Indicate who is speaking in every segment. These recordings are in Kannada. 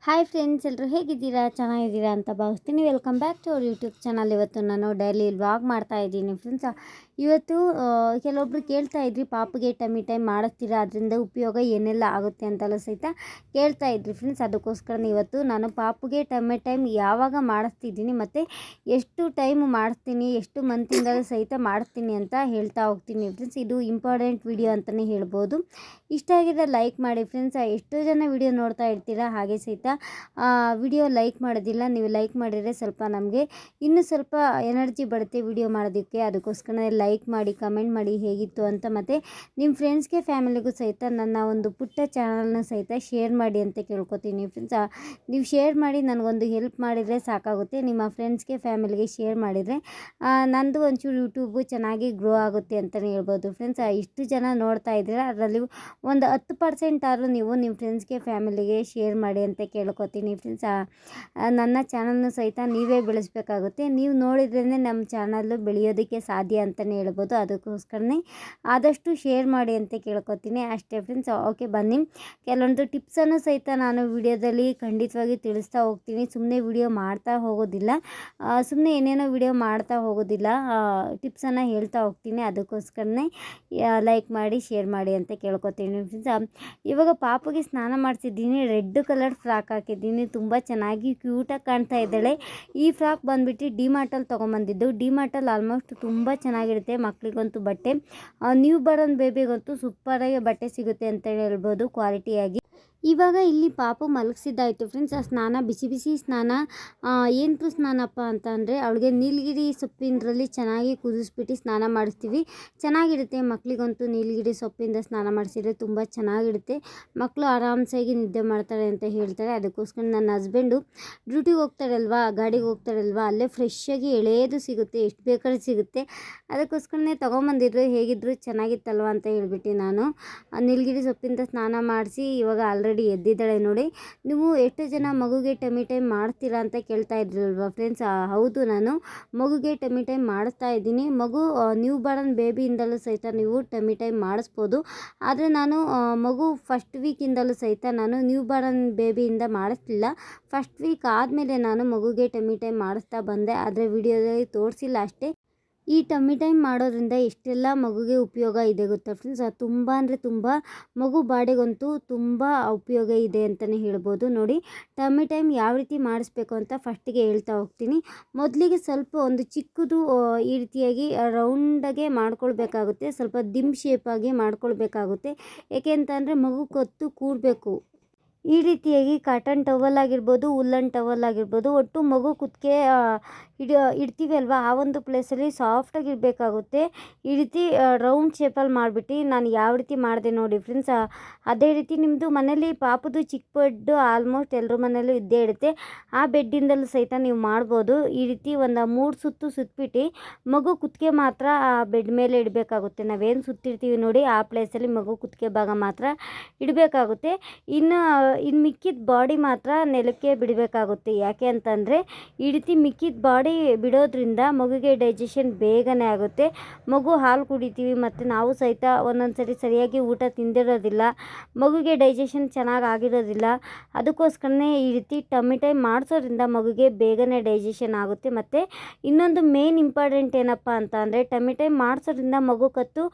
Speaker 1: ಹಾಯ್ ಫ್ರೆಂಡ್ಸ್, ಎಲ್ಲರೂ ಹೇಗಿದ್ದೀರಾ? ಚೆನ್ನಾಗಿದ್ದೀರಾ ಅಂತ ಭಾವಿಸ್ತೀನಿ. Welcome back to our YouTube channel. ಇವತ್ತು ನಾನು ಡೈಲಿ ವ್ಲಾಗ್ ಮಾಡ್ತಾ ಇದ್ದೀನಿ ಫ್ರೆಂಡ್ಸ್. ಇವತ್ತು ಕೆಲವೊಬ್ರು ಕೇಳ್ತಾ ಇದ್ರಿ, ಪಾಪುಗೆ ಟಮಿ ಟೈಮ್ ಮಾಡಿಸ್ತೀರಾ, ಅದರಿಂದ ಉಪಯೋಗ ಏನೆಲ್ಲ ಆಗುತ್ತೆ ಅಂತೆಲ್ಲ ಸಹಿತ ಕೇಳ್ತಾ ಇದ್ರಿ ಫ್ರೆಂಡ್ಸ್. ಅದಕ್ಕೋಸ್ಕರ ಇವತ್ತು ನಾನು ಪಾಪುಗೆ ಟಮಿ ಟೈಮ್ ಯಾವಾಗ ಮಾಡಿಸ್ತಿದ್ದೀನಿ ಮತ್ತು ಎಷ್ಟು ಟೈಮ್ ಮಾಡಿಸ್ತೀನಿ, ಎಷ್ಟು ಮಂತಿಂದಲೂ ಸಹಿತ ಮಾಡಿಸ್ತೀನಿ ಅಂತ ಹೇಳ್ತಾ ಹೋಗ್ತೀನಿ ಫ್ರೆಂಡ್ಸ್. ಇದು ಇಂಪಾರ್ಟೆಂಟ್ ವಿಡಿಯೋ ಅಂತಲೇ ಹೇಳ್ಬೋದು. ಇಷ್ಟ ಆಗಿದ್ರೆ ಲೈಕ್ ಮಾಡಿ ಫ್ರೆಂಡ್ಸ್. ಎಷ್ಟೋ ಜನ ವಿಡಿಯೋ ನೋಡ್ತಾ ಇರ್ತೀರಾ, ಹಾಗೆ ಸಹಿತ ವಿಡಿಯೋ ಲೈಕ್ ಮಾಡೋದಿಲ್ಲ. ನೀವು ಲೈಕ್ ಮಾಡಿದರೆ ಸ್ವಲ್ಪ ನಮಗೆ ಇನ್ನೂ ಸ್ವಲ್ಪ ಎನರ್ಜಿ ಬರುತ್ತೆ ವಿಡಿಯೋ ಮಾಡೋದಕ್ಕೆ. ಅದಕ್ಕೋಸ್ಕರ ಲೈಕ್ ಮಾಡಿ, ಕಮೆಂಟ್ ಮಾಡಿ ಹೇಗಿತ್ತು ಅಂತ, ಮತ್ತು ನಿಮ್ಮ ಫ್ರೆಂಡ್ಸ್ಗೆ ಫ್ಯಾಮಿಲಿಗೂ ಸಹಿತ ನನ್ನ ಒಂದು ಪುಟ್ಟ ಚಾನಲ್ನ ಸಹಿತ ಶೇರ್ ಮಾಡಿ ಅಂತ ಕೇಳ್ಕೊತೀನಿ ಫ್ರೆಂಡ್ಸ್. ನೀವು ಶೇರ್ ಮಾಡಿ ನನಗೊಂದು ಹೆಲ್ಪ್ ಮಾಡಿದರೆ ಸಾಕಾಗುತ್ತೆ. ನಿಮ್ಮ ಫ್ರೆಂಡ್ಸ್ಗೆ ಫ್ಯಾಮಿಲಿಗೆ ಶೇರ್ ಮಾಡಿದರೆ ನಂದು ಒಂಚೂರು ಯೂಟ್ಯೂಬು ಚೆನ್ನಾಗಿ ಗ್ರೋ ಆಗುತ್ತೆ ಅಂತಲೇ ಹೇಳ್ಬೋದು ಫ್ರೆಂಡ್ಸ್. ಇಷ್ಟು ಜನ ನೋಡ್ತಾ ಇದ್ದೀರಾ, ಅದರಲ್ಲಿ ಒಂದು 10% ಆದರೂ ನೀವು ನಿಮ್ಮ ಫ್ರೆಂಡ್ಸ್ಗೆ ಫ್ಯಾಮಿಲಿಗೆ ಶೇರ್ ಮಾಡಿ ಅಂತ ಕೇಳ್ಕೊತೀನಿ ಫ್ರೆಂಡ್ಸ್. ನನ್ನ ಚಾನಲ್ನು ಸಹಿತ ನೀವೇ ಬೆಳೆಸಬೇಕಾಗುತ್ತೆ. ನೀವು ನೋಡಿದ್ರೇ ನಮ್ಮ ಚಾನಲ್ಲು ಬೆಳೆಯೋದಕ್ಕೆ ಸಾಧ್ಯ ಅಂತಲೇ ಹೇಳ್ಬೋದು. ಅದಕ್ಕೋಸ್ಕರನೇ ಆದಷ್ಟು ಶೇರ್ ಮಾಡಿ ಅಂತ ಕೇಳ್ಕೊತೀನಿ ಅಷ್ಟೇ ಫ್ರೆಂಡ್ಸ್. ಓಕೆ, ಬನ್ನಿ. ಕೆಲವೊಂದು ಟಿಪ್ಸನ್ನು ಸಹಿತ ನಾನು ವಿಡಿಯೋದಲ್ಲಿ ಖಂಡಿತವಾಗಿ ತಿಳಿಸ್ತಾ ಹೋಗ್ತೀನಿ. ಸುಮ್ಮನೆ ವಿಡಿಯೋ ಮಾಡ್ತಾ ಹೋಗೋದಿಲ್ಲ, ಸುಮ್ಮನೆ ಏನೇನೋ ವಿಡಿಯೋ ಮಾಡ್ತಾ ಹೋಗೋದಿಲ್ಲ, ಟಿಪ್ಸನ್ನು ಹೇಳ್ತಾ ಹೋಗ್ತೀನಿ. ಅದಕ್ಕೋಸ್ಕರನೇ ಲೈಕ್ ಮಾಡಿ, ಶೇರ್ ಮಾಡಿ ಅಂತ ಕೇಳ್ಕೊತೀನಿ ಫ್ರೆಂಡ್ಸ್. ಇವಾಗ ಪಾಪುಗೆ ಸ್ನಾನ ಮಾಡಿಸಿದ್ದೀನಿ. ರೆಡ್ ಕಲರ್ ಫ್ರಾಕ್ ಹಾಕಿದ್ದೀನಿ. ತುಂಬ ಚೆನ್ನಾಗಿ ಕ್ಯೂಟಾಗಿ ಕಾಣ್ತಾ ಇದ್ದಾಳೆ. ಈ ಫ್ರಾಕ್ ಬಂದುಬಿಟ್ಟು ಡಿಮಾರ್ಟಲ್ಲಿ ತೊಗೊಂಬಂದಿದ್ದು. ಡಿಮಾರ್ಟಲ್ಲಿ ಆಲ್ಮೋಸ್ಟ್ ತುಂಬ ಚೆನ್ನಾಗಿರುತ್ತೆ ಮಕ್ಕಳಿಗಂತೂ ಬಟ್ಟೆ. ನ್ಯೂ ಬಾರ್ನ್ ಬೇಬಿಗಂತೂ ಸೂಪರಾಗಿ ಬಟ್ಟೆ ಸಿಗುತ್ತೆ ಅಂತ ಹೇಳ್ಬೋದು ಕ್ವಾಲಿಟಿಯಾಗಿ. ಇವಾಗ ಇಲ್ಲಿ ಪಾಪು ಮಲಗಿಸಿದ್ದಾಯಿತು ಫ್ರೆಂಡ್ಸ್. ಆ ಸ್ನಾನ ಬಿಸಿ ಬಿಸಿ ಸ್ನಾನ. ಏನದು ಸ್ನಾನಪ್ಪ ಅಂತ ಅಂದರೆ, ಅವಳಿಗೆ ನೀಲಗಿರಿ ಸೊಪ್ಪಿನರಲ್ಲಿ ಚೆನ್ನಾಗಿ ಕುದಿಸ್ಬಿಟ್ಟು ಸ್ನಾನ ಮಾಡಿಸ್ತೀವಿ. ಚೆನ್ನಾಗಿರುತ್ತೆ ಮಕ್ಕಳಿಗಂತೂ. ನೀಲಗಿರಿ ಸೊಪ್ಪಿಂದ ಸ್ನಾನ ಮಾಡಿಸಿದ್ರೆ ತುಂಬ ಚೆನ್ನಾಗಿರುತ್ತೆ. ಮಕ್ಕಳು ಆರಾಮ್ಸಾಗಿ ನಿದ್ದೆ ಮಾಡ್ತಾರೆ ಅಂತ ಹೇಳ್ತಾರೆ. ಅದಕ್ಕೋಸ್ಕರ ನನ್ನ ಹಸ್ಬೆಂಡು ಡ್ಯೂಟಿಗೆ ಹೋಗ್ತಾರಲ್ವಾ, ಗಾಡಿಗೆ ಹೋಗ್ತಾರಲ್ವಾ, ಅಲ್ಲೇ ಫ್ರೆಶ್ಶಾಗಿ ಎಳೆಯದು ಸಿಗುತ್ತೆ, ಎಷ್ಟು ಬೇಕಾದ್ರೂ ಸಿಗುತ್ತೆ. ಅದಕ್ಕೋಸ್ಕರನೇ ತೊಗೊಂಬಂದಿದ್ರು. ಹೇಗಿದ್ರು ಚೆನ್ನಾಗಿತ್ತಲ್ವ ಅಂತ ಹೇಳ್ಬಿಟ್ಟು ನಾನು ನೀಲಗಿರಿ ಸೊಪ್ಪಿಂದ ಸ್ನಾನ ಮಾಡಿಸಿ ಇವಾಗ ಆಲ್ರೆಡಿ ಎದ್ದಿದ್ದಾಳೆ ನೋಡಿ. ನೀವು ಎಷ್ಟು ಜನ ಮಗುಗೆ ಟಮಿ ಟೈಮ್ ಮಾಡ್ತೀರಾ ಅಂತ ಕೇಳ್ತಾ ಇದ್ರಲ್ವ ಫ್ರೆಂಡ್ಸ್. ಹೌದು, ನಾನು ಮಗುಗೆ ಟಮಿ ಟೈಮ್ ಮಾಡಿಸ್ತಾ ಇದ್ದೀನಿ. ಮಗು ನ್ಯೂ ಬಾರ್ನ್ ಬೇಬಿಯಿಂದಲೂ ಸಹಿತ ನೀವು ಟಮಿ ಟೈಮ್ ಮಾಡಿಸ್ಬೋದು. ಆದರೆ ನಾನು ಮಗು ಫಸ್ಟ್ ವೀಕಿಂದಲೂ ಸಹಿತ ನಾನು ನ್ಯೂ ಬಾರ್ನ್ ಬೇಬಿಯಿಂದ ಮಾಡಿಸ್ಲಿಲ್ಲ. ಫಸ್ಟ್ ವೀಕ್ ಆದಮೇಲೆ ನಾನು ಮಗುಗೆ ಟಮಿ ಟೈಮ್ ಮಾಡಿಸ್ತಾ ಬಂದೆ. ಆದರೆ ವಿಡಿಯೋದಲ್ಲಿ ತೋರಿಸಿಲ್ಲ ಅಷ್ಟೇ. ಈ ಟಮ್ಮಿ ಟೈಮ್ ಮಾಡೋದ್ರಿಂದ ಎಷ್ಟೆಲ್ಲ ಮಗುಗೆ ಉಪಯೋಗ ಇದೆ ಗೊತ್ತಾ ಫ್ರೆಂಡ್ಸ್. ತುಂಬ ಅಂದರೆ ತುಂಬ ಮಗು ಬಾಡಿಗಂತೂ ತುಂಬ ಉಪಯೋಗ ಇದೆ ಅಂತಲೇ ಹೇಳ್ಬೋದು. ನೋಡಿ, ಟಮ್ಮಿ ಟೈಮ್ ಯಾವ ರೀತಿ ಮಾಡಿಸ್ಬೇಕು ಅಂತ ಫಸ್ಟಿಗೆ ಹೇಳ್ತಾ ಹೋಗ್ತೀನಿ. ಮೊದಲಿಗೆ ಸ್ವಲ್ಪ ಒಂದು ಚಿಕ್ಕದು ಈ ರೀತಿಯಾಗಿ ರೌಂಡಾಗೆ ಮಾಡ್ಕೊಳ್ಬೇಕಾಗುತ್ತೆ. ಸ್ವಲ್ಪ ದಿಮ್ ಶೇಪಾಗಿ ಮಾಡ್ಕೊಳ್ಬೇಕಾಗುತ್ತೆ. ಏಕೆ ಅಂತಂದರೆ ಮಗು ಕತ್ತು ಕೂಡಬೇಕು. ಈ ರೀತಿಯಾಗಿ ಕಾಟನ್ ಟವಲ್ ಆಗಿರ್ಬೋದು, ಉಲ್ಲನ್ ಟವಲ್ ಆಗಿರ್ಬೋದು, ಒಟ್ಟು ಮಗು ಕುತ್ತಿಗೆ ಇಡ್ತೀವಿ ಅಲ್ವಾ, ಆ ಒಂದು ಪ್ಲೇಸಲ್ಲಿ ಸಾಫ್ಟಾಗಿ ಇರಬೇಕಾಗುತ್ತೆ. ಈ ರೀತಿ ರೌಂಡ್ ಶೇಪಲ್ಲಿ ಮಾಡಿಬಿಟ್ಟು ನಾನು ಯಾವ ರೀತಿ ಮಾಡಿದೆ ನೋಡಿ ಫ್ರೆಂಡ್ಸ್. ಅದೇ ರೀತಿ ನಿಮ್ಮದು ಮನೇಲಿ ಪಾಪದು ಚಿಕ್ಕ ಬೆಡ್ ಆಲ್ಮೋಸ್ಟ್ ಎಲ್ಲರ ಮನೇಲೂ ಇದ್ದೇ ಇರುತ್ತೆ. ಆ ಬೆಡ್ಡಿಂದಲೂ ಸಹಿತ ನೀವು ಮಾಡ್ಬೋದು. ಈ ರೀತಿ ಒಂದು 3 ಸುತ್ತು ಸುತ್ತಬಿಟ್ಟು ಮಗು ಕುತ್ತಿಗೆ ಮಾತ್ರ ಆ ಬೆಡ್ ಮೇಲೆ ಇಡಬೇಕಾಗುತ್ತೆ. ನಾವೇನು ಸುತ್ತಿರ್ತೀವಿ ನೋಡಿ, ಆ ಪ್ಲೇಸಲ್ಲಿ ಮಗು ಕುತ್ತಿಗೆ ಭಾಗ ಮಾತ್ರ ಇಡಬೇಕಾಗುತ್ತೆ. ಇನ್ನು ಮಿಕ್ಕಿದ ಬಾಡಿ ಮಾತ್ರ ನೆಲಕ್ಕೆ ಬಿಡಬೇಕಾಗುತ್ತೆ. ಯಾಕೆ ಅಂತಂದರೆ ಈ ರೀತಿ ಮಿಕ್ಕಿದ ಬಾಡಿ ಬಿಡೋದ್ರಿಂದ ಮಗುಗೆ ಡೈಜೆಷನ್ ಬೇಗನೆ ಆಗುತ್ತೆ. ಮಗು ಹಾಲು ಕುಡಿತೀವಿ ಮತ್ತು ನಾವು ಸಹಿತ ಒಂದೊಂದು ಸರಿ ಸರಿಯಾಗಿ ಊಟ ತಿಂದಿರೋದಿಲ್ಲ, ಮಗುಗೆ ಡೈಜೆಷನ್ ಚೆನ್ನಾಗಿ ಆಗಿರೋದಿಲ್ಲ. ಅದಕ್ಕೋಸ್ಕರನೇ ಈ ರೀತಿ ಟಮ್ಮಿ ಟೈಮ್ ಮಾಡಿಸೋದ್ರಿಂದ ಮಗುಗೆ ಬೇಗನೆ ಡೈಜೆಷನ್ ಆಗುತ್ತೆ. ಮತ್ತು ಇನ್ನೊಂದು ಮೇನ್ ಇಂಪಾರ್ಟೆಂಟ್ ಏನಪ್ಪ ಅಂತ ಅಂದರೆ, ಟಮ್ಮಿ ಟೈಮ್ ಮಾಡಿಸೋದ್ರಿಂದ ಮಗು ಕತ್ತು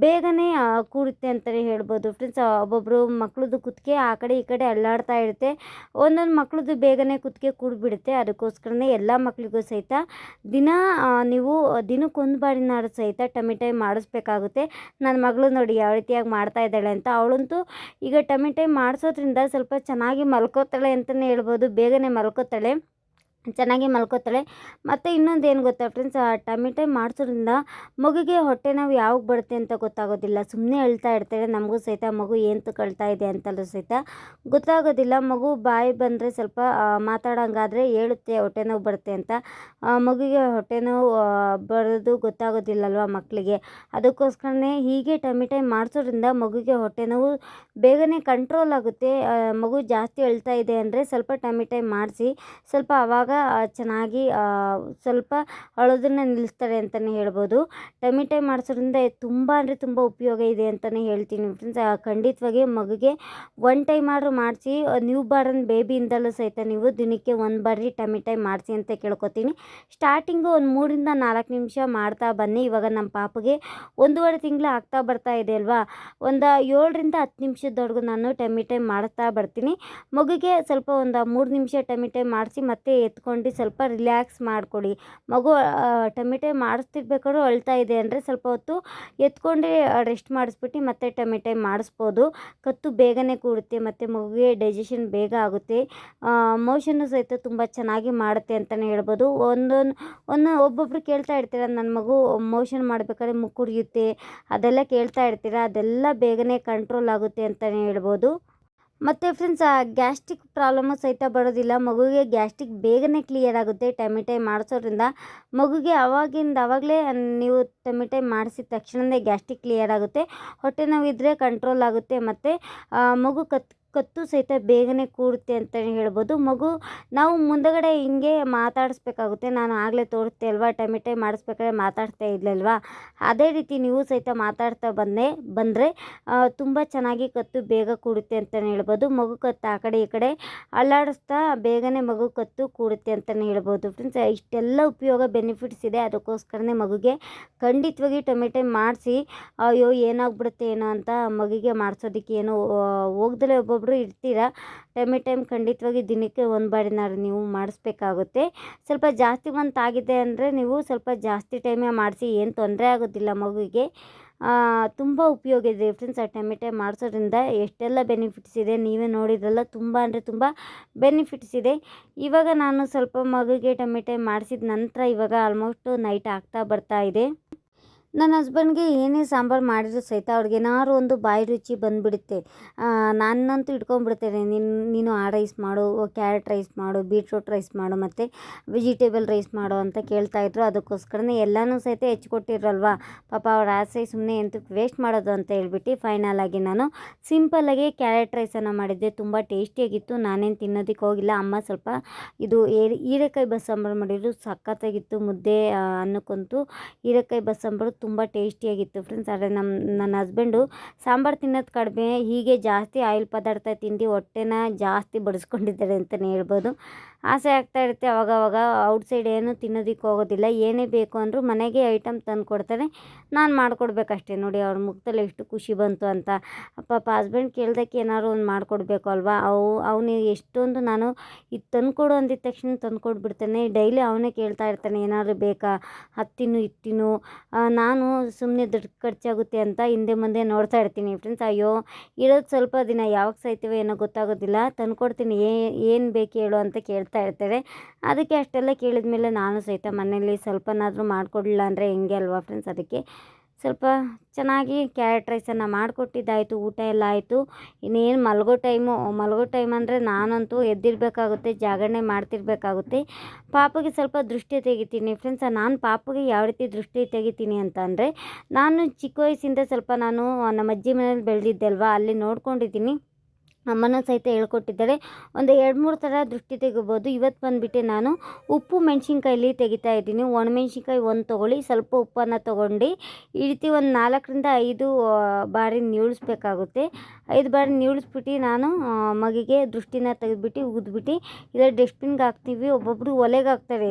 Speaker 1: ಬೇಗನೆ ಕೂರುತ್ತೆ ಅಂತಲೇ ಹೇಳ್ಬೋದು ಫ್ರೆಂಡ್ಸ್. ಒಬ್ಬೊಬ್ಬರು ಮಕ್ಕಳದು ಕುತ್ತಿಗೆ ಆ ಕಡೆ ಈ ಕಡೆ ಅಲ್ಲಾಡ್ತಾ ಇರುತ್ತೆ. ಒಂದೊಂದು ಮಕ್ಕಳದು ಬೇಗನೆ ಕುತ್ತಿಗೆ ಕೂಡಿಬಿಡುತ್ತೆ. ಅದಕ್ಕೋಸ್ಕರನೇ ಎಲ್ಲ ಮಕ್ಕಳಿಗೂ ಸಹಿತ ನೀವು ದಿನಕ್ಕೊಂದು ಬಾರಿನಾದ್ರು ಸಹಿತ ಟಮ್ಮಿ ಟೈಮ್ ಮಾಡಿಸ್ಬೇಕಾಗುತ್ತೆ. ನನ್ನ ಮಗಳು ನೋಡಿ ಯಾವ ರೀತಿಯಾಗಿ ಮಾಡ್ತಾ ಇದ್ದಾಳೆ ಅಂತ. ಅವಳಂತೂ ಈಗ ಟಮ್ಮಿ ಟೈಮ್ ಮಾಡಿಸೋದ್ರಿಂದ ಸ್ವಲ್ಪ ಚೆನ್ನಾಗಿ ಮಲ್ಕೋತಾಳೆ ಅಂತಲೇ ಹೇಳ್ಬೋದು. ಬೇಗನೆ ಮಲ್ಕೋತಾಳೆ, ಚೆನ್ನಾಗಿ ಮಲ್ಕೋತಾಳೆ. ಮತ್ತು ಇನ್ನೊಂದು ಏನು ಗೊತ್ತಾ ಫ್ರೆಂಡ್ಸ್, ಟಮ್ಮಿ ಟೈಮ್ ಮಾಡಿಸೋದ್ರಿಂದ ಮಗುಗೆ ಹೊಟ್ಟೆ ನೋವು ಯಾವಾಗ ಬರುತ್ತೆ ಅಂತ ಗೊತ್ತಾಗೋದಿಲ್ಲ. ಸುಮ್ಮನೆ ಅಳ್ತಾ ಇರ್ತಾಳೆ. ನಮಗೂ ಸಹಿತ ಮಗು ಏನು ತಗೊಳ್ತಾ ಇದೆ ಅಂತಲೂ ಸಹಿತ ಗೊತ್ತಾಗೋದಿಲ್ಲ. ಮಗು ಬಾಯಿ ಬಂದರೆ ಸ್ವಲ್ಪ ಮಾತಾಡೋಂಗಾದರೆ ಹೇಳುತ್ತೆ ಹೊಟ್ಟೆ ನೋವು ಬರುತ್ತೆ ಅಂತ. ಮಗುಗೆ ಹೊಟ್ಟೆ ನೋವು ಬರೋದು ಗೊತ್ತಾಗೋದಿಲ್ಲಲ್ವ ಮಕ್ಕಳಿಗೆ. ಅದಕ್ಕೋಸ್ಕರನೇ ಹೀಗೆ ಟಮ್ಮಿ ಟೈಮ್ ಮಾಡಿಸೋದ್ರಿಂದ ಮಗುಗೆ ಹೊಟ್ಟೆ ನೋವು ಬೇಗನೆ ಕಂಟ್ರೋಲ್ ಆಗುತ್ತೆ. ಮಗು ಜಾಸ್ತಿ ಅಳ್ತಾ ಇದೆ ಅಂದರೆ ಸ್ವಲ್ಪ ಟಮ್ಮಿ ಟೈಮ್ ಮಾಡಿಸಿ, ಸ್ವಲ್ಪ ಆವಾಗ ಚೆನ್ನಾಗಿ ಸ್ವಲ್ಪ ಅಳೋದನ್ನು ನಿಲ್ಲಿಸ್ತಾರೆ ಅಂತಲೇ ಹೇಳ್ಬೋದು. ಟಮಿ ಟೈಮ್ ಮಾಡಿಸೋದ್ರಿಂದ ತುಂಬ ಅಂದರೆ ತುಂಬ ಉಪಯೋಗ ಇದೆ ಅಂತಲೇ ಹೇಳ್ತೀನಿ ಫ್ರೆಂಡ್ಸ್. ಖಂಡಿತವಾಗಿ ಮಗುಗೆ 1 ಟೈಮ್ ಆದರೂ ಮಾಡಿಸಿ, ನ್ಯೂ ಬಾರ್ನ್ ಬೇಬಿಯಿಂದಲೂ ಸಹಿತ ನೀವು ದಿನಕ್ಕೆ 1 ಬಾರಿ ಟಮಿ ಟೈಮ್ ಮಾಡಿಸಿ ಅಂತ ಕೇಳ್ಕೊತೀನಿ. ಸ್ಟಾರ್ಟಿಂಗು ಒಂದು 3ರಿಂದ 4 ನಿಮಿಷ ಮಾಡ್ತಾ ಬನ್ನಿ. ಇವಾಗ ನಮ್ಮ ಪಾಪಗೆ 1.5 ತಿಂಗಳು ಆಗ್ತಾ ಬರ್ತಾ ಇದೆ ಅಲ್ವಾ, ಒಂದು 7ರಿಂದ 10 ನಿಮಿಷದವರೆಗೂ ನಾನು ಟಮಿ ಟೈಮ್ ಮಾಡ್ತಾ ಬರ್ತೀನಿ. ಮಗುಗೆ ಸ್ವಲ್ಪ ಒಂದು 3 ನಿಮಿಷ ಟಮಿ ಟೈಮ್ ಮಾಡಿಸಿ ಮತ್ತೆ ಎತ್ಕೊಂಡು ಸ್ವಲ್ಪ ರಿಲ್ಯಾಕ್ಸ್ ಮಾಡಿಕೊಡಿ. ಮಗು ಟಮಿ ಟೈಮ್ ಮಾಡಿಸ್ತಿರ್ಬೇಕಾದ್ರೂ ಅಳ್ತಾ ಇದೆ ಅಂದರೆ ಸ್ವಲ್ಪ ಹೊತ್ತು ಎತ್ಕೊಂಡು ರೆಸ್ಟ್ ಮಾಡಿಸ್ಬಿಟ್ಟು ಮತ್ತೆ ಟಮಿ ಟೈಮ್ ಮಾಡಿಸ್ಬೋದು. ಕತ್ತು ಬೇಗನೆ ಕೂರುತ್ತೆ ಮತ್ತು ಮಗುಗೆ ಡೈಜೆಷನ್ ಬೇಗ ಆಗುತ್ತೆ. ಮೋಷನ್ನು ಸಹಿತ ತುಂಬ ಚೆನ್ನಾಗಿ ಮಾಡುತ್ತೆ ಅಂತಲೇ ಹೇಳ್ಬೋದು. ಒಬ್ಬೊಬ್ಬರು ಕೇಳ್ತಾ ಇರ್ತೀರ, ನನ್ನ ಮಗು ಮೋಷನ್ ಮಾಡಬೇಕಾದ್ರೆ ಮುಕ್ಕು ಉರಿಯುತ್ತೆ ಅದೆಲ್ಲ ಕೇಳ್ತಾ ಇರ್ತೀರ, ಅದೆಲ್ಲ ಬೇಗನೆ ಕಂಟ್ರೋಲ್ ಆಗುತ್ತೆ ಅಂತಲೇ ಹೇಳ್ಬೋದು. ಮತ್ತು ಫ್ರೆಂಡ್ಸ್, ಗ್ಯಾಸ್ಟ್ರಿಕ್ ಪ್ರಾಬ್ಲಮ್ಮು ಸಹಿತ ಬರೋದಿಲ್ಲ. ಮಗುವಿಗೆ ಗ್ಯಾಸ್ಟ್ರಿಕ್ ಬೇಗನೆ ಕ್ಲಿಯರ್ ಆಗುತ್ತೆ ಟಮಿ ಟೈಮ್ ಮಾಡಿಸೋದ್ರಿಂದ. ಮಗುಗೆ ಆವಾಗಲೇ ನೀವು ಟಮಿ ಟೈಮ್ ಮಾಡಿಸಿದ ತಕ್ಷಣವೇ ಗ್ಯಾಸ್ಟ್ರಿಕ್ ಕ್ಲಿಯರ್ ಆಗುತ್ತೆ. ಹೊಟ್ಟೆ ನೋವಿದ್ದರೆ ಕಂಟ್ರೋಲ್ ಆಗುತ್ತೆ ಮತ್ತು ಮಗು ಕತ್ತು ಸಹಿತ ಬೇಗನೆ ಕೂರುತ್ತೆ ಅಂತಲೇ ಹೇಳ್ಬೋದು. ನಾವು ಮುಂದಗಡೆ ಹಿಂಗೆ ಮಾತಾಡಿಸ್ಬೇಕಾಗುತ್ತೆ. ನಾನು ಆಗಲೇ ತೋರಿಸ್ತೆ ಅಲ್ವಾ, ಟಮಿ ಟೈಮ್ ಮಾಡಿಸ್ಬೇಕಾದ್ರೆ ಮಾತಾಡ್ತಾ ಇದ್ಲಲ್ವಾ, ಅದೇ ರೀತಿ ನೀವು ಸಹಿತ ಮಾತಾಡ್ತಾ ಬಂದರೆ ತುಂಬ ಚೆನ್ನಾಗಿ ಕತ್ತು ಬೇಗ ಕೂರುತ್ತೆ ಅಂತಲೇ ಹೇಳ್ಬೋದು. ಮಗು ಕತ್ತು ಆ ಕಡೆ ಈ ಕಡೆ ಅಲ್ಲಾಡಿಸ್ತಾ ಬೇಗನೆ ಮಗು ಕತ್ತು ಕೂರುತ್ತೆ ಅಂತಲೇ ಹೇಳ್ಬೋದು ಫ್ರೆಂಡ್ಸ್. ಇಷ್ಟೆಲ್ಲ ಉಪಯೋಗ ಬೆನಿಫಿಟ್ಸ್ ಇದೆ. ಅದಕ್ಕೋಸ್ಕರನೇ ಮಗುಗೆ ಖಂಡಿತವಾಗಿ ಟಮಿ ಟೈಮ್ ಮಾಡಿಸಿ. ಅಯ್ಯೋ ಏನಾಗ್ಬಿಡುತ್ತೆ ಏನೋ ಅಂತ ಮಗುಗೆ ಮಾಡಿಸೋದಕ್ಕೆ ಏನೋ ಹೋಗ್ದಲೇ ಒಬ್ಬೊಬ್ಬರು ಇರ್ತೀರ. ಟಮಿ ಟೈಮ್ ಖಂಡಿತವಾಗಿ ದಿನಕ್ಕೆ 1 ಬಾರಿನಾದ್ರು ನೀವು ಮಾಡಿಸ್ಬೇಕಾಗುತ್ತೆ. ಸ್ವಲ್ಪ ಜಾಸ್ತಿ ಮಂತ್ ಆಗಿದೆ ಅಂದರೆ ನೀವು ಸ್ವಲ್ಪ ಜಾಸ್ತಿ ಟೈಮೇ ಮಾಡಿಸಿ, ಏನು ತೊಂದರೆ ಆಗೋದಿಲ್ಲ ಮಗುವಿಗೆ. ತುಂಬ ಉಪಯೋಗ ಇದೆ ಫ್ರೆಂಡ್ಸ್. ಟಮಿ ಟೈಮ್ ಮಾಡಿಸೋದ್ರಿಂದ ಎಷ್ಟೆಲ್ಲ ಬೆನಿಫಿಟ್ಸ್ ಇದೆ ನೀವೇ ನೋಡಿದ್ರಲ್ಲ, ತುಂಬ ಅಂದರೆ ತುಂಬ ಬೆನಿಫಿಟ್ಸ್ ಇದೆ. ಇವಾಗ ನಾನು ಸ್ವಲ್ಪ ಮಗುಗೆ ಟಮಿ ಟೈಮ್ ಮಾಡಿಸಿದ ನಂತರ ಇವಾಗ ಆಲ್ಮೋಸ್ಟ್ ನೈಟ್ ಆಗ್ತಾ ಬರ್ತಾ ಇದೆ. ನನ್ನ ಹಸ್ಬೆಂಡ್ಗೆ ಏನೇ ಸಾಂಬಾರು ಮಾಡಿದ್ರು ಸಹಿತ ಅವ್ರಿಗೇನಾದ್ರು ಒಂದು ಬಾಯಿ ರುಚಿ ಬಂದುಬಿಡುತ್ತೆ. ನಾನಂತೂ ಇಟ್ಕೊಂಡ್ಬಿಡ್ತೇನೆ, ನೀನು ಆ ರೈಸ್ ಮಾಡು, ಕ್ಯಾರೆಟ್ ರೈಸ್ ಮಾಡು, ಬೀಟ್ರೂಟ್ ರೈಸ್ ಮಾಡು ಮತ್ತು ವೆಜಿಟೇಬಲ್ ರೈಸ್ ಮಾಡು ಅಂತ ಕೇಳ್ತಾಯಿದ್ರು. ಅದಕ್ಕೋಸ್ಕರನೇ ಎಲ್ಲನೂ ಸಹಿತ ಹೆಚ್ಚಿಕೊಟ್ಟಿರಲ್ವ, ಪಾಪ ಅವ್ರು ಆಸೆ ಸುಮ್ಮನೆ ಎಂತಕ್ಕೆ ವೇಸ್ಟ್ ಮಾಡೋದು ಅಂತ ಹೇಳ್ಬಿಟ್ಟು ಫೈನಲಾಗಿ ನಾನು ಸಿಂಪಲ್ಲಾಗಿ ಕ್ಯಾರೆಟ್ ರೈಸನ್ನು ಮಾಡಿದ್ದೆ. ತುಂಬ ಟೇಸ್ಟಿಯಾಗಿತ್ತು. ನಾನೇನು ತಿನ್ನೋದಕ್ಕೆ ಹೋಗಿಲ್ಲ. ಅಮ್ಮ ಸ್ವಲ್ಪ ಇದು ಹೀರೆಕಾಯಿ ಬಸ್ಸಾಂಬಾರು ಮಾಡಿದ್ರು, ಸಖತ್ತಾಗಿತ್ತು. ಮುದ್ದೆ ಅನ್ನಕ್ಕಂತೂ ಹೀರೆಕಾಯಿ ಬಸ್ಸಾಂಬಾರು ತುಂಬ ಟೇಸ್ಟಿಯಾಗಿತ್ತು ಫ್ರೆಂಡ್ಸ್. ಆದರೆ ನನ್ನ ಹಸ್ಬೆಂಡು ಸಾಂಬಾರು ತಿನ್ನೋದು ಕಡಿಮೆ, ಹೀಗೆ ಜಾಸ್ತಿ ಆಯಿಲ್ ಪದಾರ್ಥ ತಿಂದು ಹೊಟ್ಟೆನ ಜಾಸ್ತಿ ಬಡಿಸ್ಕೊಂಡಿದ್ದಾರೆ ಅಂತಲೇ ಹೇಳ್ಬೋದು. ಆಸೆ ಆಗ್ತಾ ಇರುತ್ತೆ ಅವಾಗವಾಗ. ಔಟ್ಸೈಡ್ ಏನು ತಿನ್ನೋದಕ್ಕೆ ಹೋಗೋದಿಲ್ಲ. ಏನೇ ಬೇಕು ಅಂದರೂ ಮನೆಗೆ ಐಟಮ್ ತಂದು ಕೊಡ್ತಾರೆ, ನಾನು ಮಾಡಿಕೊಡ್ಬೇಕಷ್ಟೇ. ನೋಡಿ ಅವ್ರ ಮುಖದಲ್ಲಿ ಎಷ್ಟು ಖುಷಿ ಬಂತು ಅಂತ. ಪಾಪ ಹಸ್ಬೆಂಡ್ ಕೇಳ್ದಕ್ಕೆ ಏನಾದ್ರು ಒಂದು ಮಾಡಿಕೊಡ್ಬೇಕು ಅಲ್ವಾ. ಅವನು ಎಷ್ಟೊಂದು ನಾನು ಇದು ತಂದುಕೊಡು ಅಂದಿದ ತಕ್ಷಣ ತಂದುಕೊಟ್ಬಿಡ್ತಾನೆ. ಡೈಲಿ ಅವನೇ ಕೇಳ್ತಾ ಇರ್ತಾನೆ, ಏನಾದ್ರು ಬೇಕಾ, ಅದು ತಿನ್ನು ಇದು ತಿನ್ನು. ನಾನು ಸುಮ್ಮನೆ ದುಡ್ಡು ಖರ್ಚಾಗುತ್ತೆ ಅಂತ ಹಿಂದೆ ಮುಂದೆ ನೋಡ್ತಾ ಇರ್ತೀನಿ ಫ್ರೆಂಡ್ಸ್. ಅಯ್ಯೋ ಇರೋದು ಸ್ವಲ್ಪ ದಿನ, ಯಾವಾಗ ಸಾಯ್ತೀವೋ ಏನೋ ಗೊತ್ತಾಗೋದಿಲ್ಲ. ತಂದುಕೊಡ್ತೀನಿ, ಏನು ಬೇಕು ಹೇಳು ಅಂತ ಕೇಳ್ತಾ ಇರ್ತಾರೆ. ಅದಕ್ಕೆ ಅಷ್ಟೆಲ್ಲ ಕೇಳಿದ ಮೇಲೆ ನಾನು ಸಹಿತ ಮನೇಲಿ ಸ್ವಲ್ಪನಾದರೂ ಮಾಡಿಕೊಡ್ಲಿಲ್ಲ ಅಂದರೆ ಹೆಂಗೆ ಅಲ್ವಾ ಫ್ರೆಂಡ್ಸ್. ಅದಕ್ಕೆ ಸ್ವಲ್ಪ ಚೆನ್ನಾಗಿ ಕ್ಯಾರೆಟ್ ರೈಸನ್ನು ಮಾಡಿಕೊಟ್ಟಿದ್ದಾಯಿತು. ಊಟ ಎಲ್ಲ ಆಯಿತು. ಇನ್ನೇನು ಮಲಗೋ ಟೈಮ್ ಅಂದರೆ ನಾನಂತೂ ಎದ್ದಿರಬೇಕಾಗುತ್ತೆ, ಜಾಗರಣೆ ಮಾಡ್ತಿರ್ಬೇಕಾಗುತ್ತೆ. ಪಾಪಗೆ ಸ್ವಲ್ಪ ದೃಷ್ಟಿ ತೆಗಿತೀನಿ ಫ್ರೆಂಡ್ಸ್. ನಾನು ಪಾಪಗೆ ಯಾವ ರೀತಿ ದೃಷ್ಟಿ ತೆಗಿತೀನಿ ಅಂತ ಅಂದರೆ, ನಾನು ಚಿಕ್ಕ ವಯಸ್ಸಿಂದ ಸ್ವಲ್ಪ ನಾನು ನಮ್ಮ ಅಜ್ಜಿ ಮನೇಲಿ ಬೆಳೆದಿದ್ದೆ ಅಲ್ವಾ, ಅಲ್ಲಿ ನೋಡ್ಕೊಂಡಿದ್ದೀನಿ. ಅಮ್ಮನೂ ಸಹಿತ ಹೇಳ್ಕೊಟ್ಟಿದ್ದಾರೆ. ಒಂದು 2-3 ಥರ ದೃಷ್ಟಿ ತೆಗಿಬೋದು. ಇವತ್ತು ಬಂದುಬಿಟ್ಟು ನಾನು ಉಪ್ಪು ಮೆಣಸಿನ್ಕಾಯಲ್ಲಿ ತೆಗಿತಾ ಇದ್ದೀನಿ. ಒಣಮೆಣ್ಸಿನ್ಕಾಯಿ 1 ತೊಗೊಳ್ಳಿ, ಸ್ವಲ್ಪ ಉಪ್ಪನ್ನು ತೊಗೊಂಡು ಈ ರೀತಿ ಒಂದು 4ರಿಂದ 5 ಬಾರಿ ನೀಳಿಸ್ಬೇಕಾಗುತ್ತೆ. 5 ಬಾರಿ ನೀಳಿಸ್ಬಿಟ್ಟು ನಾನು ಮಗಿಗೆ ದೃಷ್ಟಿನ ತೆಗೆದ್ಬಿಟ್ಟು ಉಗಿದ್ಬಿಟ್ಟು ಇಲ್ಲ ಡಸ್ಟ್ಬಿನ್ಗೆ ಹಾಕ್ತೀವಿ. ಒಬ್ಬೊಬ್ಬರು ಒಲೆಗೆ ಹಾಕ್ತಾರೆ.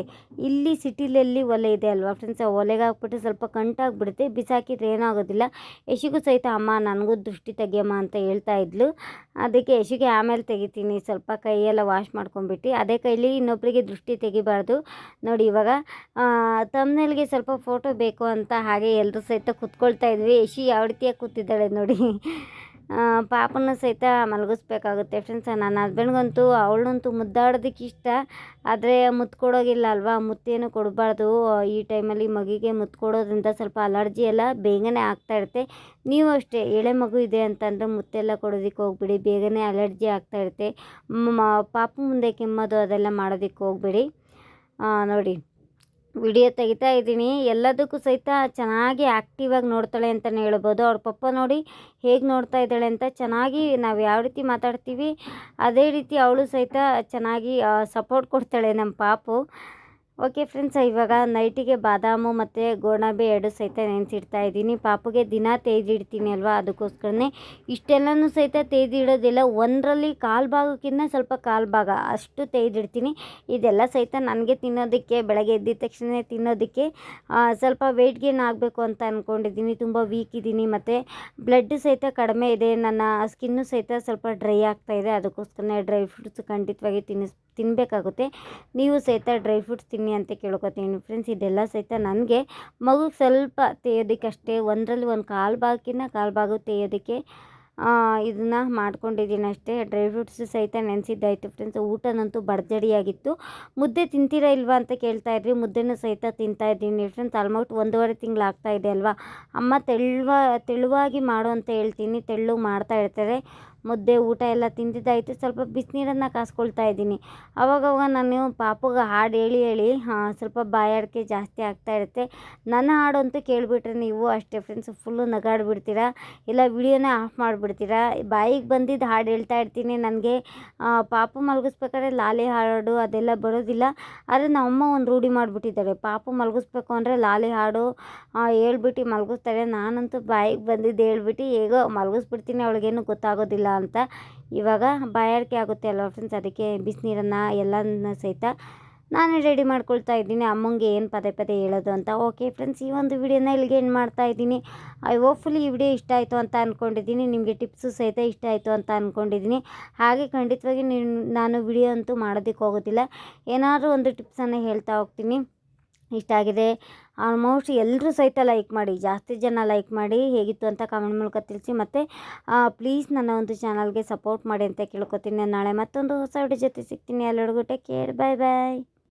Speaker 1: ಇಲ್ಲಿ ಸಿಟಿಲಲ್ಲಿ ಒಲೆ ಇದೆ ಅಲ್ವಾ ಫ್ರೆಂಡ್ಸ್, ಒಲೆಗೆ ಹಾಕ್ಬಿಟ್ಟು ಸ್ವಲ್ಪ ಕಂಟಾಗ್ಬಿಡುತ್ತೆ. ಬಿಸಾಕಿದ್ರೆ ಏನಾಗೋದಿಲ್ಲ. ಯಶಿಗೂ ಸಹಿತ ಅಮ್ಮ ನನಗೂ ದೃಷ್ಟಿ ತೆಗಿಯಮ್ಮ ಅಂತ ಹೇಳ್ತಾ ಇದ್ಲು. ಅದಕ್ಕೆ ಯಶಿಗೆ ಆಮೇಲೆ ತೆಗಿತೀನಿ, ಸ್ವಲ್ಪ ಕೈಯೆಲ್ಲ ವಾಶ್ ಮಾಡ್ಕೊಂಬಿಟ್ಟು. ಅದೇ ಕೈಲಿ ಇನ್ನೊಬ್ಬರಿಗೆ ದೃಷ್ಟಿ ತೆಗಿಬಾರ್ದು. ನೋಡಿ ಇವಾಗ ತಮ್ಮನೇಲಿಗೆ ಸ್ವಲ್ಪ ಫೋಟೋ ಬೇಕು ಅಂತ ಹಾಗೆ ಎಲ್ಲರೂ ಸಹಿತ ಕೂತ್ಕೊಳ್ತಾ ಇದ್ವಿ. ಯಶಿ ಯಾವ ರೀತಿಯಾಗಿ ಕೂತಿದ್ದಾಳೆ ನೋಡಿ. ಪಾಪನೂ ಸಹಿತ ಮಲಗಿಸ್ಬೇಕಾಗುತ್ತೆ ಫ್ರೆಂಡ್ಸ್. ನನ್ನ ಹಸ್ಬೆಂಡ್ಗಂತೂ ಅವಳಂತೂ ಮುದ್ದಾಡೋದಕ್ಕೆ ಇಷ್ಟ, ಆದರೆ ಮುತ್ತು ಕೊಡೋಗಿಲ್ಲ ಅಲ್ವಾ. ಮುತ್ತೇನು ಕೊಡಬಾರ್ದು ಈ ಟೈಮಲ್ಲಿ. ಮಗಿಗೆ ಮುತ್ತು ಕೊಡೋದ್ರಿಂದ ಸ್ವಲ್ಪ ಅಲರ್ಜಿ ಎಲ್ಲ ಬೇಗನೆ ಆಗ್ತಾಯಿರುತ್ತೆ. ನೀವು ಅಷ್ಟೇ, ಎಳೆ ಮಗು ಇದೆ ಅಂತಂದರೆ ಮುತ್ತೆಲ್ಲ ಕೊಡೋದಕ್ಕೆ ಹೋಗ್ಬಿಡಿ, ಬೇಗನೆ ಅಲರ್ಜಿ ಆಗ್ತಾಯಿರುತ್ತೆ. ಪಾಪು ಮುಂದೆ ಕೆಮ್ಮೋದು ಅದೆಲ್ಲ ಮಾಡೋದಕ್ಕೆ ಹೋಗ್ಬೇಡಿ. ನೋಡಿ ವಿಡಿಯೋ ತೆಗಿತಾ ಇದ್ದೀನಿ. ಎಲ್ಲದಕ್ಕೂ ಸಹಿತ ಚೆನ್ನಾಗಿ ಆ್ಯಕ್ಟಿವಾಗಿ ನೋಡ್ತಾಳೆ ಅಂತಲೇ ಹೇಳ್ಬೋದು. ಅವ್ರ ಪಪ್ಪ ನೋಡಿ ಹೇಗೆ ನೋಡ್ತಾ ಇದ್ದಾಳೆ ಅಂತ. ಚೆನ್ನಾಗಿ ನಾವು ಯಾವ ರೀತಿ ಮಾತಾಡ್ತೀವಿ ಅದೇ ರೀತಿ ಅವಳು ಸಹಿತ ಚೆನ್ನಾಗಿ ಸಪೋರ್ಟ್ ಕೊಡ್ತಾಳೆ ನಮ್ಮ ಪಾಪು. ಓಕೆ ಫ್ರೆಂಡ್ಸ್, ಇವಾಗ ನೈಟಿಗೆ ಬಾದಾಮು ಮತ್ತು ಗೋಡಂಬಿ 2 ಸಹಿತ ನೆನೆಸಿಡ್ತಾ ಇದ್ದೀನಿ. ಪಾಪುಗೆ ದಿನ ತೆಗೆದಿಡ್ತೀನಿ ಅಲ್ವಾ, ಅದಕ್ಕೋಸ್ಕರನೇ ಇಷ್ಟೆಲ್ಲನೂ ಸಹಿತ ತೆಗೆದಿಡೋದಿಲ್ಲ. ಒಂದರಲ್ಲಿ ಕಾಲು ಭಾಗಕ್ಕಿಂತ ಸ್ವಲ್ಪ ಕಾಲು ಭಾಗ ಅಷ್ಟು ತೆಗೆದಿಡ್ತೀನಿ. ಇದೆಲ್ಲ ಸಹಿತ ನನಗೆ ತಿನ್ನೋದಕ್ಕೆ, ಬೆಳಗ್ಗೆ ಎದ್ದಿದ ತಕ್ಷಣ ತಿನ್ನೋದಕ್ಕೆ. ಸ್ವಲ್ಪ ವೆಯ್ಟ್ ಗೇನ್ ಆಗಬೇಕು ಅಂತ ಅಂದ್ಕೊಂಡಿದ್ದೀನಿ. ತುಂಬ ವೀಕ್ ಇದ್ದೀನಿ ಮತ್ತು ಬ್ಲಡ್ ಸಹಿತ ಕಡಿಮೆ ಇದೆ. ನನ್ನ ಸ್ಕಿನ್ನು ಸಹಿತ ಸ್ವಲ್ಪ ಡ್ರೈ ಆಗ್ತಾಯಿದೆ. ಅದಕ್ಕೋಸ್ಕರನೇ ಡ್ರೈ ಫ್ರೂಟ್ಸ್ ಖಂಡಿತವಾಗಿ ತಿನ್ನಬೇಕಾಗುತ್ತೆ. ನೀವು ಸಹಿತ ಡ್ರೈ ಫ್ರೂಟ್ಸ್ ತಿನ್ನಿ ಅಂತ ಕೇಳ್ಕೊತೀನಿ ಫ್ರೆಂಡ್ಸ್. ಇದೆಲ್ಲ ಸಹಿತ ನನಗೆ ಮಗುಗೆ ಸ್ವಲ್ಪ ತೆಗೆಯೋದಕ್ಕಷ್ಟೇ, ಒಂದರಲ್ಲಿ ಒಂದು ಕಾಲು ಭಾಗಕ್ಕಿಂತ ಕಾಲು ಭಾಗ ತೆಗೆಯೋದಕ್ಕೆ ಇದನ್ನು ಮಾಡ್ಕೊಂಡಿದ್ದೀನಿ ಅಷ್ಟೇ. ಡ್ರೈ ಫ್ರೂಟ್ಸ್ ಸಹಿತ ನೆನೆಸಿದ್ದಾಯಿತು ಫ್ರೆಂಡ್ಸ್. ಊಟನಂತೂ ಭರ್ಜರಿಯಾಗಿತ್ತು. ಮುದ್ದೆ ತಿಂತೀರಾ ಇಲ್ವಾ ಅಂತ ಕೇಳ್ತಾಯಿದ್ರಿ. ಮುದ್ದೆನೂ ಸಹಿತ ತಿಂತಾಯಿದ್ದೀನಿ ಫ್ರೆಂಡ್ಸ್. ಆಲ್ಮೋಸ್ಟ್ 1.5 ತಿಂಗಳು ಆಗ್ತಾಯಿದೆ ಅಲ್ವಾ. ಅಮ್ಮ ತೆಳುವಾಗಿ ಮಾಡು ಅಂತ ಹೇಳ್ತೀನಿ, ತೆಳ್ಳಗೆ ಮಾಡ್ತಾ ಇರ್ತಾರೆ. ಮುದ್ದೆ ಊಟ ಎಲ್ಲ ತಿಂದಿದ್ದಾಯಿತು. ಸ್ವಲ್ಪ ಬಿಸಿನೀರನ್ನು ಕಾಸ್ಕೊಳ್ತಾ ಇದ್ದೀನಿ. ಅವಾಗವಾಗ ನಾನು ಪಾಪುಗೆ ಹಾಡು ಹೇಳಿ ಹೇಳಿ ಸ್ವಲ್ಪ ಬಾಯಾರಿಕೆ ಜಾಸ್ತಿ ಆಗ್ತಾ ಇರುತ್ತೆ. ನನ್ನ ಹಾಡಂತೂ ಕೇಳಿಬಿಟ್ರೆ ನೀವು ಅಷ್ಟೇ ಫ್ರೆಂಡ್ಸ್, ಫುಲ್ಲು ನಗಾಡ್ಬಿಡ್ತೀರಾ, ಇಲ್ಲ ವಿಡಿಯೋನೇ ಆಫ್ ಮಾಡಿಬಿಡ್ತೀರಾ. ಬಾಯಿಗೆ ಬಂದಿದ್ದು ಹಾಡು ಹೇಳ್ತಾ ಇರ್ತೀನಿ. ನನಗೆ ಪಾಪು ಮಲಗಿಸ್ಬೇಕಾದ್ರೆ ಲಾಲಿ ಹಾಡು ಅದೆಲ್ಲ ಬರೋದಿಲ್ಲ. ಆದರೆ ನಮ್ಮಮ್ಮ ಒಂದು ರೂಢಿ ಮಾಡಿಬಿಟ್ಟಿದ್ದಾಳೆ, ಪಾಪು ಮಲಗಿಸ್ಬೇಕು ಅಂದರೆ ಲಾಲಿ ಹಾಡು ಹೇಳ್ಬಿಟ್ಟು ಮಲಗಿಸ್ತಾರೆ. ನಾನಂತೂ ಬಾಯಿಗೆ ಬಂದಿದ್ದು ಹೇಳ್ಬಿಟ್ಟು ಹೇಗೋ ಮಲಗಿಸ್ಬಿಡ್ತೀನಿ, ಅವಳಿಗೇನು ಗೊತ್ತಾಗೋದಿಲ್ಲ ಅಂತ. ಇವಾಗ ಬಾಯಾರಿಕೆ ಆಗುತ್ತೆ ಅಲ್ವಾ ಫ್ರೆಂಡ್ಸ್, ಅದಕ್ಕೆ ಬಿಸಿನೀರನ್ನು ಎಲ್ಲನೂ ಸಹಿತ ನಾನೇ ರೆಡಿ ಮಾಡ್ಕೊಳ್ತಾ ಇದ್ದೀನಿ. ಅಮ್ಮಂಗೆ ಏನು ಪದೇ ಪದೇ ಹೇಳೋದು ಅಂತ. ಓಕೆ ಫ್ರೆಂಡ್ಸ್, ಈ ಒಂದು ವಿಡಿಯೋನ ಇಲ್ಲಿಗೆ ಏನು ಮಾಡ್ತಾ ಇದ್ದೀನಿ. ಹೋಪ್ಫುಲಿ ಈ ವಿಡಿಯೋ ಇಷ್ಟ ಆಯಿತು ಅಂತ ಅಂದ್ಕೊಂಡಿದ್ದೀನಿ. ನಿಮಗೆ ಟಿಪ್ಸು ಸಹಿತ ಇಷ್ಟ ಆಯಿತು ಅಂತ ಅಂದ್ಕೊಂಡಿದ್ದೀನಿ. ಹಾಗೆ ಖಂಡಿತವಾಗಿ ನಾನು ವಿಡಿಯೋ ಅಂತೂ ಮಾಡೋದಕ್ಕೆ ಹೋಗೋದಿಲ್ಲ, ಏನಾದರೂ ಒಂದು ಟಿಪ್ಸನ್ನು ಹೇಳ್ತಾ ಹೋಗ್ತೀನಿ. ಇಷ್ಟ ಆಗಿದೆ ಆಲ್ಮೋಸ್ಟ್ ಎಲ್ಲರೂ ಸಹಿತ ಲೈಕ್ ಮಾಡಿ, ಜಾಸ್ತಿ ಜನ ಲೈಕ್ ಮಾಡಿ, ಹೇಗಿತ್ತು ಅಂತ ಕಾಮೆಂಟ್ ಮೂಲಕ ತಿಳಿಸಿ. ಮತ್ತು ಪ್ಲೀಸ್ ನನ್ನ ಒಂದು ಚಾನಲ್ಗೆ ಸಪೋರ್ಟ್ ಮಾಡಿ ಅಂತ ಕೇಳ್ಕೊತೀನಿ. ನಾಳೆ ಮತ್ತೊಂದು ಹೊಸ ವಿಡಿಯೋ ಜೊತೆ ಸಿಗ್ತೀನಿ. ಎಲ್ಲರಿಗೂ ಟೇಕ್ ಕೇರ್, ಬಾಯ್ ಬಾಯ್.